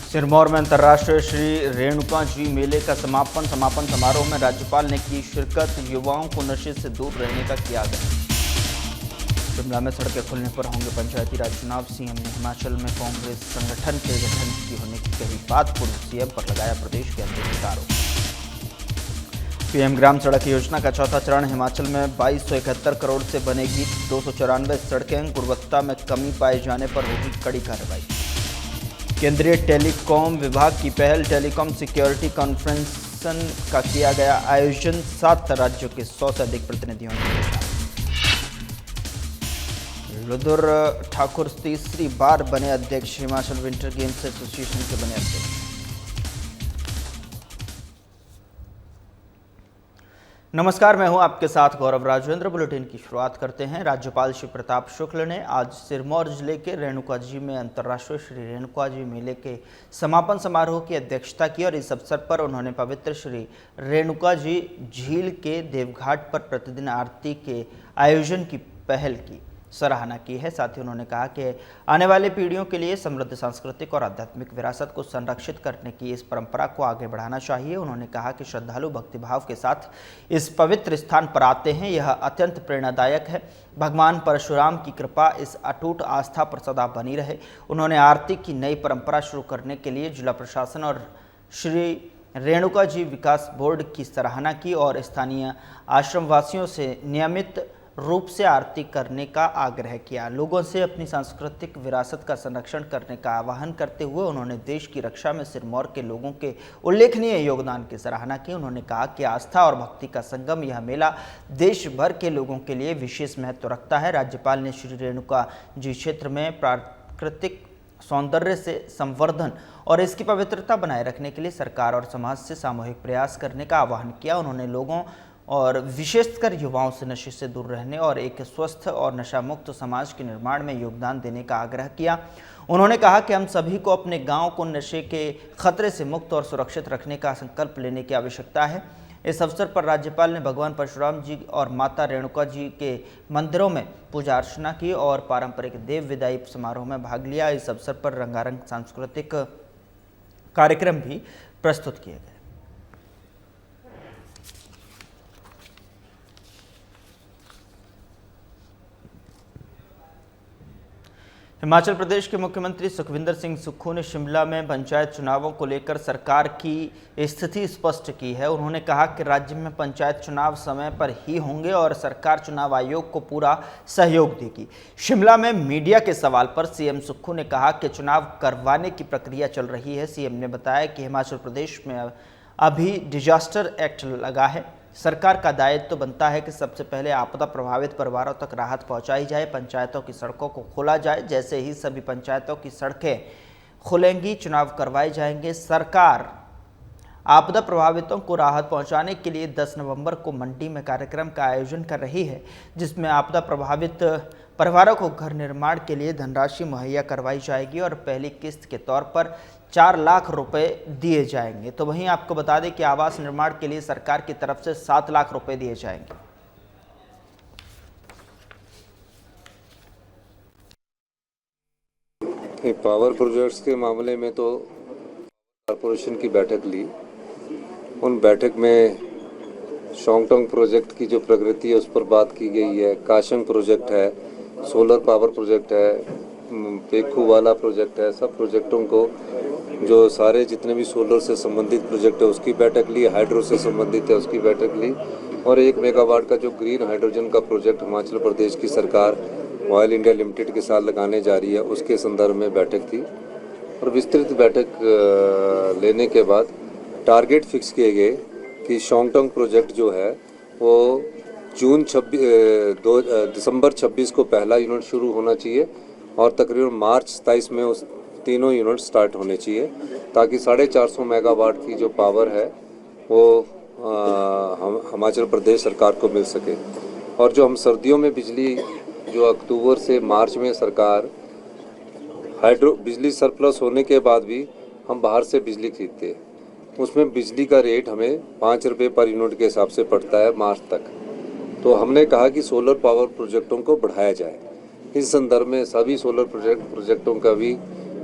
सिरमौर में अंतर्राष्ट्रीय श्री रेणुका जी मेले का समापन समारोह में राज्यपाल ने की शिरकत। युवाओं को नशे से दूर रहने का किया आग्रह। शिमला में सड़कें खुलने पर होंगे पंचायती राज चुनाव। सीएम ने हिमाचल में कांग्रेस संगठन के गठन की होने की कही बात। पूर्व सीएम पर लगाया प्रदेश के अध्यक्ष का आरोप। पीएम ग्राम सड़क योजना का चौथा चरण हिमाचल में 2271 करोड़ से बनेगी 294 सड़कें। गुणवत्ता में कमी पाए जाने पर होगी कड़ी कार्रवाई। केंद्रीय टेलीकॉम विभाग की पहल टेलीकॉम सिक्योरिटी कॉन्फ्रेंस का किया गया आयोजन। 7 राज्यों के 100 से अधिक प्रतिनिधियों ने देखा। रुद्र ठाकुर तीसरी बार बने अध्यक्ष। हिमाचल विंटर गेम्स एसोसिएशन के बने अध्यक्ष। नमस्कार, मैं हूं आपके साथ गौरव राजेंद्र। बुलेटिन की शुरुआत करते हैं। राज्यपाल श्री प्रताप शुक्ल ने आज सिरमौर जिले के रेणुका जी में अंतर्राष्ट्रीय श्री रेणुका जी मेले के समापन समारोह की अध्यक्षता की और इस अवसर पर उन्होंने पवित्र श्री रेणुका जी झील के देवघाट पर प्रतिदिन आरती के आयोजन की पहल की सराहना की है। साथ ही उन्होंने कहा कि आने वाली पीढ़ियों के लिए समृद्ध सांस्कृतिक और आध्यात्मिक विरासत को संरक्षित करने की इस परंपरा को आगे बढ़ाना चाहिए। उन्होंने कहा कि श्रद्धालु भक्तिभाव के साथ इस पवित्र स्थान पर आते हैं, यह अत्यंत प्रेरणादायक है। भगवान परशुराम की कृपा इस अटूट आस्था पर सदा बनी रहे। उन्होंने आरती की नई परंपरा शुरू करने के लिए जिला प्रशासन और श्री रेणुका जी विकास बोर्ड की सराहना की और स्थानीय आश्रमवासियों से नियमित रूप से आरती करने का आग्रह किया। लोगों से अपनी सांस्कृतिक विरासत का संरक्षण करने का आह्वान करते हुए उन्होंने देश की रक्षा में सिरमौर के लोगों के उल्लेखनीय योगदान की सराहना की। उन्होंने कहा कि आस्था और भक्ति का संगम यह मेला देश भर के लोगों के लिए विशेष महत्व रखता है। राज्यपाल ने श्री रेणुका जी क्षेत्र में प्राकृतिक सौंदर्य से संवर्धन और इसकी पवित्रता बनाए रखने के लिए सरकार और समाज से सामूहिक प्रयास करने का आह्वान किया। उन्होंने लोगों और विशेषकर युवाओं से नशे से दूर रहने और एक स्वस्थ और नशा मुक्त समाज के निर्माण में योगदान देने का आग्रह किया। उन्होंने कहा कि हम सभी को अपने गांव को नशे के खतरे से मुक्त और सुरक्षित रखने का संकल्प लेने की आवश्यकता है। इस अवसर पर राज्यपाल ने भगवान परशुराम जी और माता रेणुका जी के मंदिरों में पूजा अर्चना की और पारंपरिक देव विदाई समारोह में भाग लिया। इस अवसर पर रंगारंग सांस्कृतिक कार्यक्रम भी प्रस्तुत किए गए। हिमाचल प्रदेश के मुख्यमंत्री सुखविंदर सिंह सुक्खू ने शिमला में पंचायत चुनावों को लेकर सरकार की स्थिति स्पष्ट की है। उन्होंने कहा कि राज्य में पंचायत चुनाव समय पर ही होंगे और सरकार चुनाव आयोग को पूरा सहयोग देगी। शिमला में मीडिया के सवाल पर सीएम सुक्खू ने कहा कि चुनाव करवाने की प्रक्रिया चल रही है। सीएम ने बताया कि हिमाचल प्रदेश में अभी डिजास्टर एक्ट लगा है। सरकार का दायित्व तो बनता है कि सबसे पहले आपदा प्रभावित परिवारों तक राहत पहुंचाई जाए, पंचायतों की सड़कों को खोला जाए। जैसे ही सभी पंचायतों की सड़कें खुलेंगी, चुनाव करवाए जाएंगे। सरकार आपदा प्रभावितों को राहत पहुंचाने के लिए 10 नवंबर को मंडी में कार्यक्रम का आयोजन कर रही है, जिसमें आपदा प्रभावित परिवारों को घर निर्माण के लिए धनराशि मुहैया करवाई जाएगी और पहली किस्त के तौर पर 4 लाख रुपए दिए जाएंगे। तो वहीं आपको बता दें कि आवास निर्माण के लिए सरकार की तरफ से 7 लाख रुपए दिए जाएंगे। पावर प्रोजेक्ट्स के मामले में तो कॉरपोरेशन की बैठक ली। उन बैठक में शोंगटोंग प्रोजेक्ट की जो प्रगति है उस पर बात की गई है। काशंग प्रोजेक्ट है, सोलर पावर प्रोजेक्ट है, पेखू वाला प्रोजेक्ट है। सब प्रोजेक्टों को जो सारे जितने भी सोलर से संबंधित प्रोजेक्ट है उसकी बैठक ली, हाइड्रो से संबंधित है उसकी बैठक ली और 1 मेगावाट का जो ग्रीन हाइड्रोजन का प्रोजेक्ट हिमाचल प्रदेश की सरकार ऑयल इंडिया लिमिटेड के साथ लगाने जा रही है उसके संदर्भ में बैठक थी। और विस्तृत बैठक लेने के बाद टारगेट फिक्स किए गए कि शोंगटोंग प्रोजेक्ट जो है वो दिसंबर 26 को पहला यूनिट शुरू होना चाहिए और तकरीबन मार्च 27 में उस तीनों यूनिट स्टार्ट होने चाहिए ताकि 450 मेगावाट की जो पावर है वो हिमाचल प्रदेश सरकार को मिल सके। और जो हम सर्दियों में बिजली जो अक्टूबर से मार्च में सरकार हाइड्रो बिजली सरप्लस होने के बाद भी हम बाहर से बिजली खरीदते हैं, उसमें बिजली का रेट हमें 5 रुपये पर यूनिट के हिसाब से पड़ता है मार्च तक। तो हमने कहा कि सोलर पावर प्रोजेक्टों को बढ़ाया जाए। इस संदर्भ में सभी सोलर प्रोजेक्टों का भी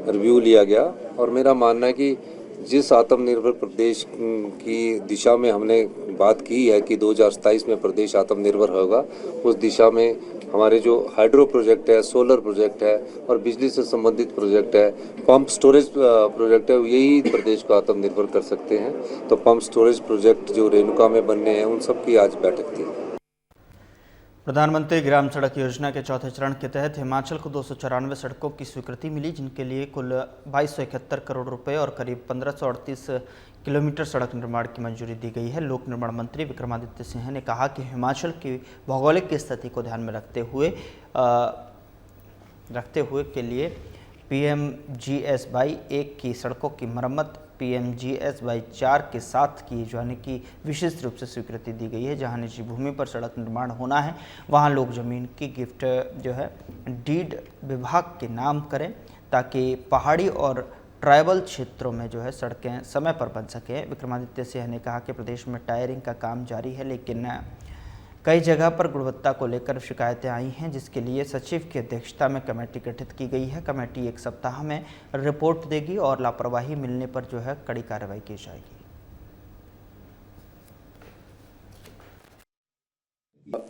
रिव्यू लिया गया और मेरा मानना है कि जिस आत्मनिर्भर प्रदेश की दिशा में हमने बात की है कि 2027 में प्रदेश आत्मनिर्भर होगा, उस दिशा में हमारे जो हाइड्रो प्रोजेक्ट है, सोलर प्रोजेक्ट है और बिजली से संबंधित प्रोजेक्ट है, पंप स्टोरेज प्रोजेक्ट है, यही प्रदेश को आत्मनिर्भर कर सकते हैं। तो पंप स्टोरेज प्रोजेक्ट जो रेणुका में बनने हैं, उन सब की आज बैठक थी। प्रधानमंत्री ग्राम सड़क योजना के चौथे चरण के तहत हिमाचल को 294 सड़कों की स्वीकृति मिली, जिनके लिए कुल 2271 करोड़ रुपए और करीब 1538 किलोमीटर सड़क निर्माण की मंजूरी दी गई है। लोक निर्माण मंत्री विक्रमादित्य सिंह ने कहा कि हिमाचल की भौगोलिक स्थिति को ध्यान में रखते हुए के लिए PMGS/1 की सड़कों की मरम्मत PMGS/4 के साथ किए जाने की विशेष रूप से स्वीकृति दी गई है। जहां निजी भूमि पर सड़क निर्माण होना है, वहां लोग जमीन की गिफ्ट डीड विभाग के नाम करें, ताकि पहाड़ी और ट्राइबल क्षेत्रों में सड़कें समय पर बन सकें। विक्रमादित्य सिंह ने कहा कि प्रदेश में टायरिंग का काम जारी है, लेकिन कई जगह पर गुणवत्ता को लेकर शिकायतें आई हैं, जिसके लिए सचिव की अध्यक्षता में कमेटी गठित की गई है। कमेटी 1 सप्ताह में रिपोर्ट देगी और लापरवाही मिलने पर कड़ी कार्रवाई की जाएगी।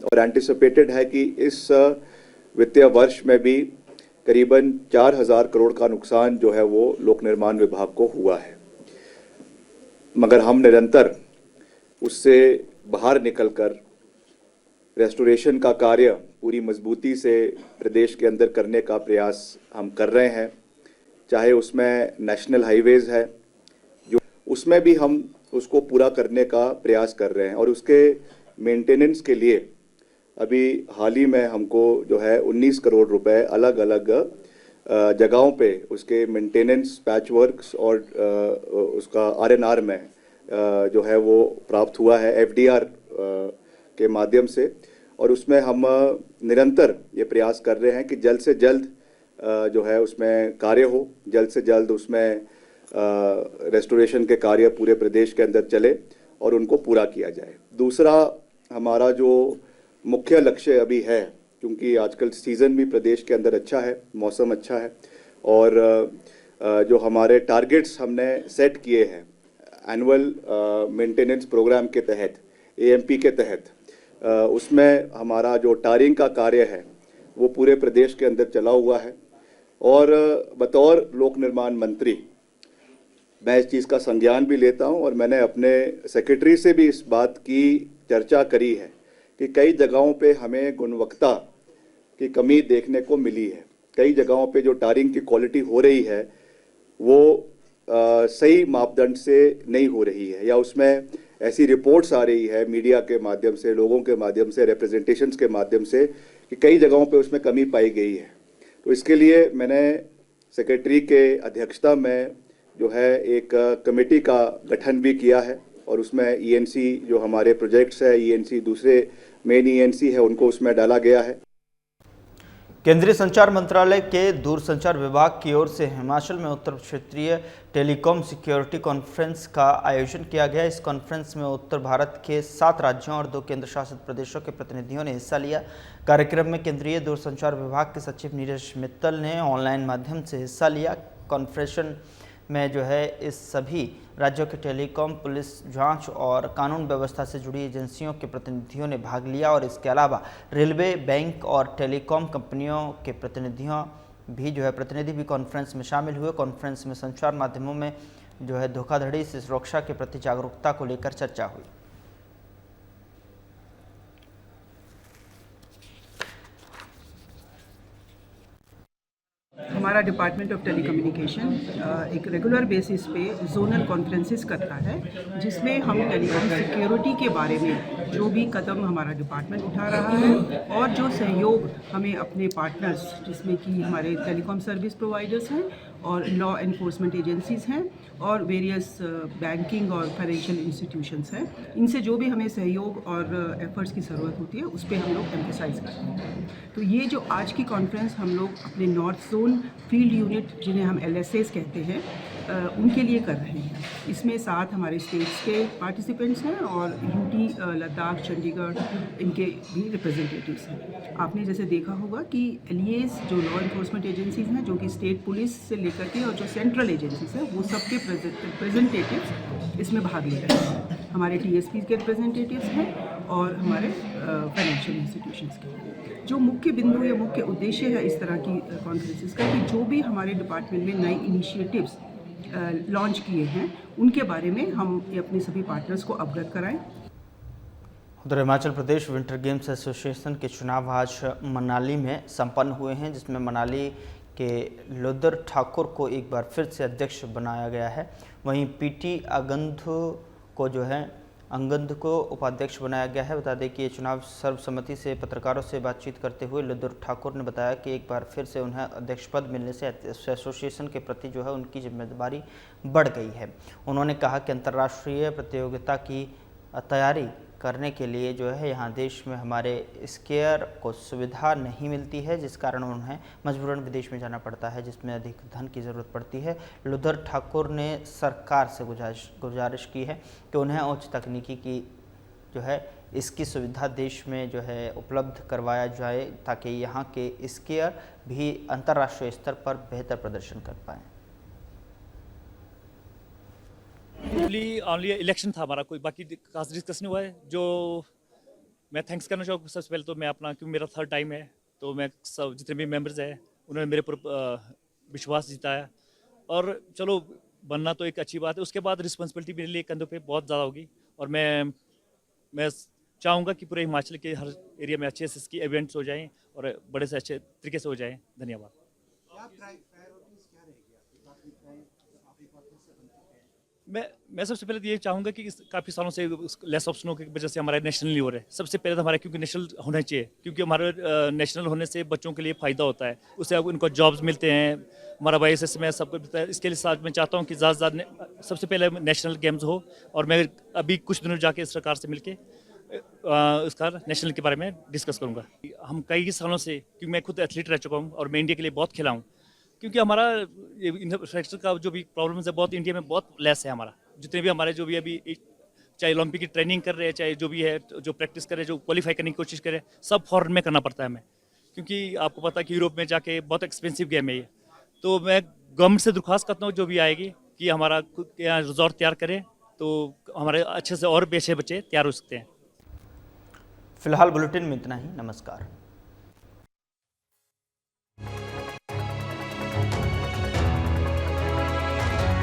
और एंटिसिपेटेड है कि इस वित्तीय वर्ष में भी करीबन 4000 करोड़ का नुकसान वो लोक निर्माण विभाग को हुआ है, मगर हम निरंतर उससे बाहर निकलकर रेस्टोरेशन का कार्य पूरी मजबूती से प्रदेश के अंदर करने का प्रयास हम कर रहे हैं। चाहे उसमें नेशनल हाईवेज़ है, जो उसमें भी हम उसको पूरा करने का प्रयास कर रहे हैं और उसके मेंटेनेंस के लिए अभी हाल ही में हमको 19 करोड़ रुपए अलग अलग जगहों पे उसके मेंटेनेंस, पैच वर्क्स और उसका RNR में वो प्राप्त हुआ है FDR के माध्यम से। और उसमें हम निरंतर ये प्रयास कर रहे हैं कि जल्द से जल्द उसमें कार्य हो, जल्द से जल्द उसमें रेस्टोरेशन के कार्य पूरे प्रदेश के अंदर चले और उनको पूरा किया जाए। दूसरा हमारा जो मुख्य लक्ष्य अभी है, क्योंकि आजकल सीज़न भी प्रदेश के अंदर अच्छा है, मौसम अच्छा है और जो हमारे टारगेट्स हमने सेट किए हैं एनुअल मेंटेनेंस प्रोग्राम के तहत, AMP के तहत, उसमें हमारा जो टायरिंग का कार्य है वो पूरे प्रदेश के अंदर चला हुआ है। और बतौर लोक निर्माण मंत्री मैं इस चीज़ का संज्ञान भी लेता हूं और मैंने अपने सेक्रेटरी से भी इस बात की चर्चा करी है कि कई जगहों पे हमें गुणवत्ता की कमी देखने को मिली है। कई जगहों पे जो टायरिंग की क्वालिटी हो रही है वो सही मापदंड से नहीं हो रही है, या उसमें ऐसी रिपोर्ट्स आ रही है मीडिया के माध्यम से, लोगों के माध्यम से, रिप्रेजेंटेशंस के माध्यम से कि कई जगहों पे उसमें कमी पाई गई है। तो इसके लिए मैंने सेक्रेटरी के अध्यक्षता में एक कमेटी का गठन भी किया है और उसमें ENC जो हमारे प्रोजेक्ट्स है, ENC दूसरे मेन ENC है, उनको उसमें डाला गया है। केंद्रीय संचार मंत्रालय के दूरसंचार विभाग की ओर से हिमाचल में उत्तर क्षेत्रीय टेलीकॉम सिक्योरिटी कॉन्फ्रेंस का आयोजन किया गया। इस कॉन्फ्रेंस में उत्तर भारत के 7 राज्यों और 2 केंद्र शासित प्रदेशों के प्रतिनिधियों ने हिस्सा लिया। कार्यक्रम में केंद्रीय दूरसंचार विभाग के सचिव नीरज मित्तल ने ऑनलाइन माध्यम से हिस्सा लिया। कॉन्फ्रेंस में इस सभी राज्यों के टेलीकॉम, पुलिस, जांच और कानून व्यवस्था से जुड़ी एजेंसियों के प्रतिनिधियों ने भाग लिया और इसके अलावा रेलवे, बैंक और टेलीकॉम कंपनियों के प्रतिनिधि भी कॉन्फ्रेंस में शामिल हुए। कॉन्फ्रेंस में संचार माध्यमों में धोखाधड़ी से सुरक्षा के प्रति जागरूकता को लेकर चर्चा हुई। हमारा डिपार्टमेंट ऑफ टेलीकम्युनिकेशन एक रेगुलर बेसिस पे जोनल कॉन्फ्रेंसेस करता है, जिसमें हम टेलीकॉम सिक्योरिटी के बारे में जो भी कदम हमारा डिपार्टमेंट उठा रहा है और जो सहयोग हमें अपने पार्टनर्स, जिसमें कि हमारे टेलीकॉम सर्विस प्रोवाइडर्स हैं और लॉ एनफोर्समेंट एजेंसीज़ हैं और वेरियस बैंकिंग और फाइनेंशियल इंस्टीट्यूशंस हैं, इनसे जो भी हमें सहयोग और एफर्ट्स की ज़रूरत होती है उस पर हम लोग एम्फेसाइज करते हैं। तो ये जो आज की कॉन्फ्रेंस हम लोग अपने नॉर्थ जोन फील्ड यूनिट, जिन्हें हम LSAs कहते हैं, उनके लिए कर रहे हैं। इसमें 7 हमारे स्टेट्स के पार्टिसिपेंट्स हैं और यूटी, लद्दाख, चंडीगढ़, इनके भी रिप्रेजेंटेटिव्स हैं। आपने जैसे देखा होगा कि एलईएस जो लॉ इन्फोर्समेंट एजेंसीज़ हैं, जो कि स्टेट पुलिस से लेकर के और जो सेंट्रल एजेंसीज हैं, वो सबके रिप्रेजेंटेटिव्स इसमें भाग ले रहे हैं। हमारे टीएसपी के रिप्रेजेंटेटिव्स हैं और हमारे फाइनेंशियल इंस्टीट्यूशंस के। जो मुख्य बिंदु या मुख्य उद्देश्य है इस तरह की कॉन्फ्रेंसेस का, कि जो भी हमारे डिपार्टमेंट में नए इनिशिएटिव्स लॉन्च किए हैं उनके बारे में हम अपने सभी पार्टनर्स को अवगत कराएं। उधर Himachal Pradesh winter games association के चुनाव आज मनाली में संपन्न हुए हैं, जिसमें मनाली के लुदर ठाकुर को एक बार फिर से अध्यक्ष बनाया गया है। वहीं पीटी अंगंध को उपाध्यक्ष बनाया गया है। बता दें कि ये चुनाव सर्वसम्मति से पत्रकारों से बातचीत करते हुए लुदर ठाकुर ने बताया कि एक बार फिर से उन्हें अध्यक्ष पद मिलने से एसोसिएशन के प्रति उनकी जिम्मेदारी बढ़ गई है। उन्होंने कहा कि अंतर्राष्ट्रीय प्रतियोगिता की तैयारी करने के लिए यहाँ देश में हमारे स्कीयर को सुविधा नहीं मिलती है, जिस कारण उन्हें मजबूरन विदेश में जाना पड़ता है, जिसमें अधिक धन की ज़रूरत पड़ती है। लुदर ठाकुर ने सरकार से गुजारिश की है कि उन्हें उच्च तकनीकी की इसकी सुविधा देश में उपलब्ध करवाया जाए, ताकि यहाँ के स्कीयर भी अंतर्राष्ट्रीय स्तर पर बेहतर प्रदर्शन कर पाएँ। ऑनली इलेक्शन था हमारा, कोई बाकी खास डिस्कस नहीं हुआ है। जो मैं थैंक्स करना चाहूँगा सबसे पहले तो मैं अपना, क्योंकि मेरा 3rd टाइम है, तो मैं सब जितने भी मेंबर्स हैं उन्होंने मेरे पर विश्वास जिताया। और चलो बनना तो एक अच्छी बात है, उसके बाद रिस्पॉन्सिबिलिटी मेरे लिए कंधों पे बहुत ज़्यादा होगी। और मैं चाहूँगा कि पूरे हिमाचल के हर एरिया में अच्छे से इसकी इवेंट्स हो जाएँ और बड़े से अच्छे तरीके से हो जाएँ। धन्यवाद। मैं सबसे पहले ये चाहूँगा कि काफ़ी सालों से लेस ऑप्शनों की वजह से हमारा नेशनल नहीं हो रहा है। सबसे पहले तो हमारा, क्योंकि नेशनल होना चाहिए, क्योंकि हमारे नेशनल होने से बच्चों के लिए फ़ायदा होता है, उससे अब उनको जॉब्स मिलते हैं, हमारा वाइस में सबको मिलता है। इसके लिए साथ मैं चाहता हूँ कि ज़्यादा से ज़्यादा सबसे पहले नेशनल गेम्स हो। और मैं अभी कुछ दिनों जाके सरकार से मिलके इसका नेशनल के बारे में डिस्कस करूँगा। हम कई सालों से, क्योंकि मैं खुद एथलीट रह चुका हूँ और मैं इंडिया के लिए बहुत खेला हूँ, क्योंकि हमारा इंफ्रास्ट्रक्चर का जो भी प्रॉब्लम्स है बहुत इंडिया में बहुत लेस है। हमारा जितने भी हमारे जो भी अभी चाहे ओलंपिक की ट्रेनिंग कर रहे हैं, चाहे जो भी है, जो प्रैक्टिस कर रहे हैं, जो क्वालिफाई करने की कोशिश कर रहे हैं, सब फॉरेन में करना पड़ता है हमें, क्योंकि आपको पता है कि यूरोप में जाके बहुत एक्सपेंसिव गेम है ये। तो मैं गवर्नमेंट से दरख्वास्त करता हूँ जो भी आएगी कि हमारा यहाँ रिजॉर्ट तैयार करें, तो हमारे अच्छे से और बेचे बच्चे तैयार हो सकते हैं। फिलहाल बुलेटिन में इतना ही। नमस्कार।